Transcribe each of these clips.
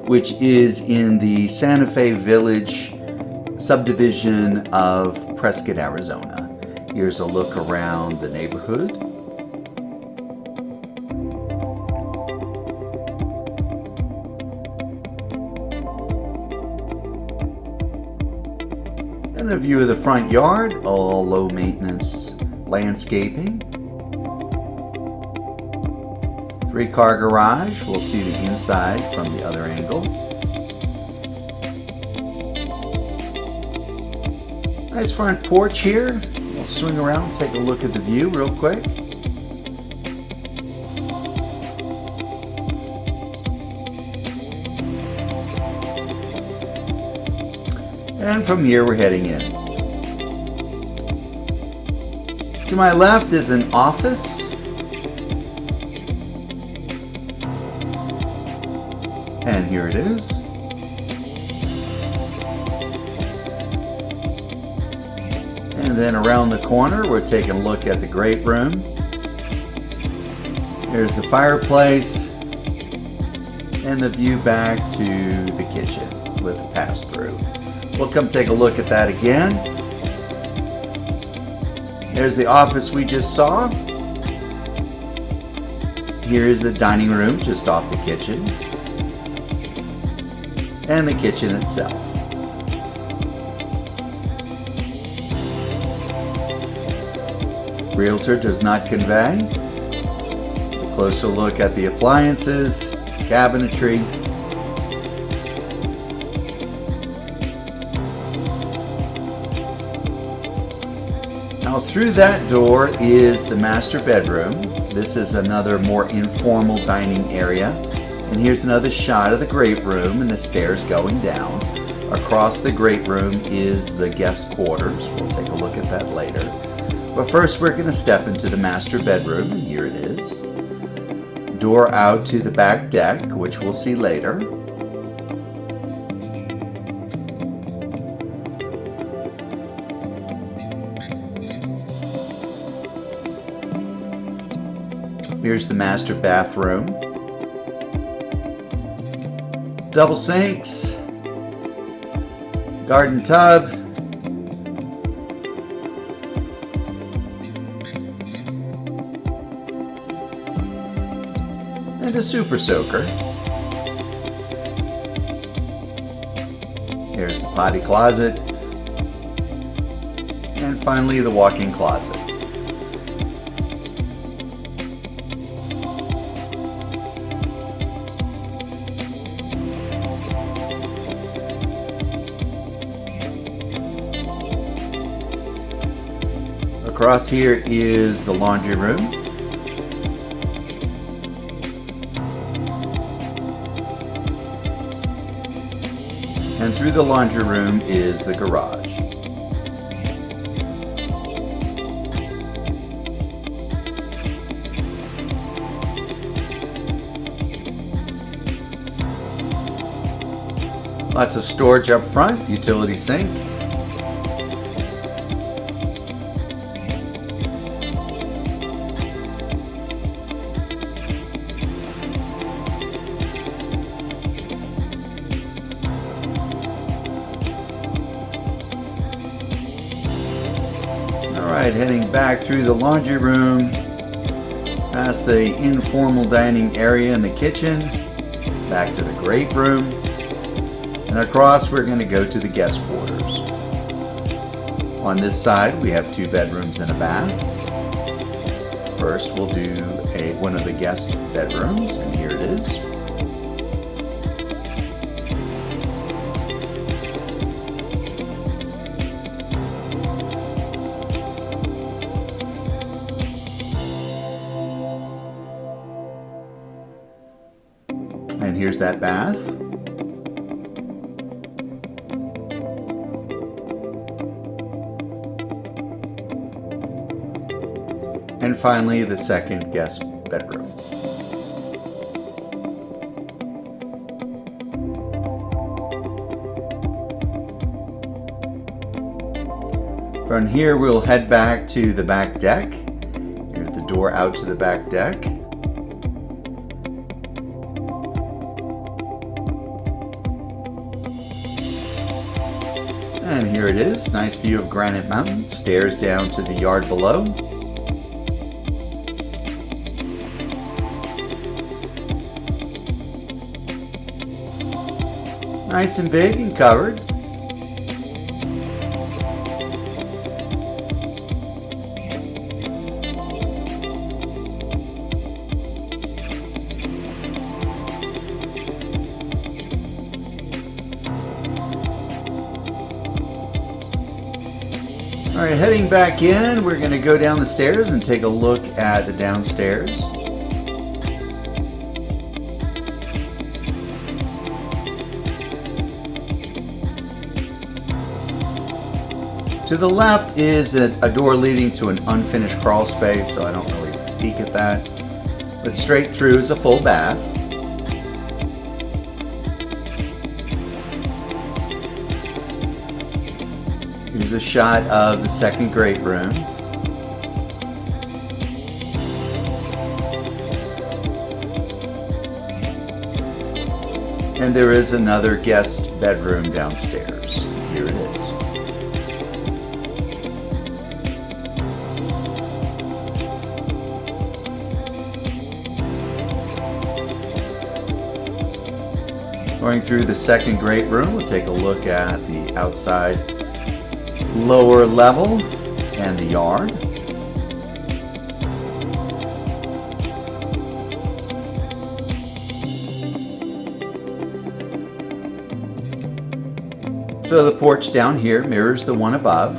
which is in the Santa Fe Village subdivision of Prescott, Arizona. Here's a look around the neighborhood. And a view of the front yard, all low maintenance landscaping. 3-car garage. We'll see the inside from the other angle. Nice front porch here. We'll swing around and take a look at the view real quick. And from here we're heading in. To my left is an office. And here it is. And then around the corner, we're taking a look at the great room. Here's the fireplace and the view back to the kitchen with the pass-through. We'll come take a look at that again. There's the office we just saw. Here's the dining room just off the kitchen. And the kitchen itself. Realtor does not convey. A closer look at the appliances, cabinetry. Now through that door is the master bedroom. This is another more informal dining area. And here's another shot of the great room and the stairs going down. Across the great room is the guest quarters. We'll take a look at that later. But first we're going to step into the master bedroom, and here it is. Door out to the back deck, which we'll see later. Here's the master bathroom. Double sinks, garden tub, and a super soaker. Here's the potty closet, and finally the walk-in closet. Across here is the laundry room. And through the laundry room is the garage. Lots of storage up front, utility sink. Alright, heading back through the laundry room, past the informal dining area in the kitchen, back to the great room, and across we're going to go to the guest quarters. On this side we have 2 bedrooms and a bath. First we'll do one of the guest bedrooms, and here it is. And here's that bath. And finally, the second guest bedroom. From here, we'll head back to the back deck. Here's the door out to the back deck. And here it is. Nice view of Granite Mountain. Stairs down to the yard below. Nice and big and covered. All right, heading back in, we're going to go down the stairs and take a look at the downstairs. To the left is a door leading to an unfinished crawl space, so I don't really peek at that. But straight through is a full bath. Here's a shot of the second great room. And there is another guest bedroom downstairs. Here it is. Going through the second great room, we'll take a look at the outside lower level and the yard. So the porch down here mirrors the one above.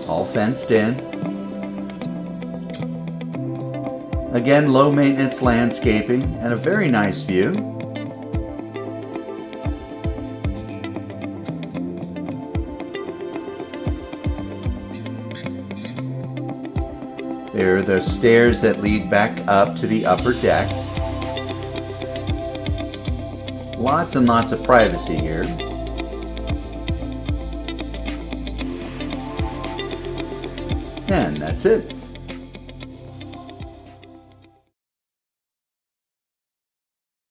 All fenced in. Again, low maintenance landscaping and a very nice view. There are the stairs that lead back up to the upper deck. Lots and lots of privacy here. And that's it.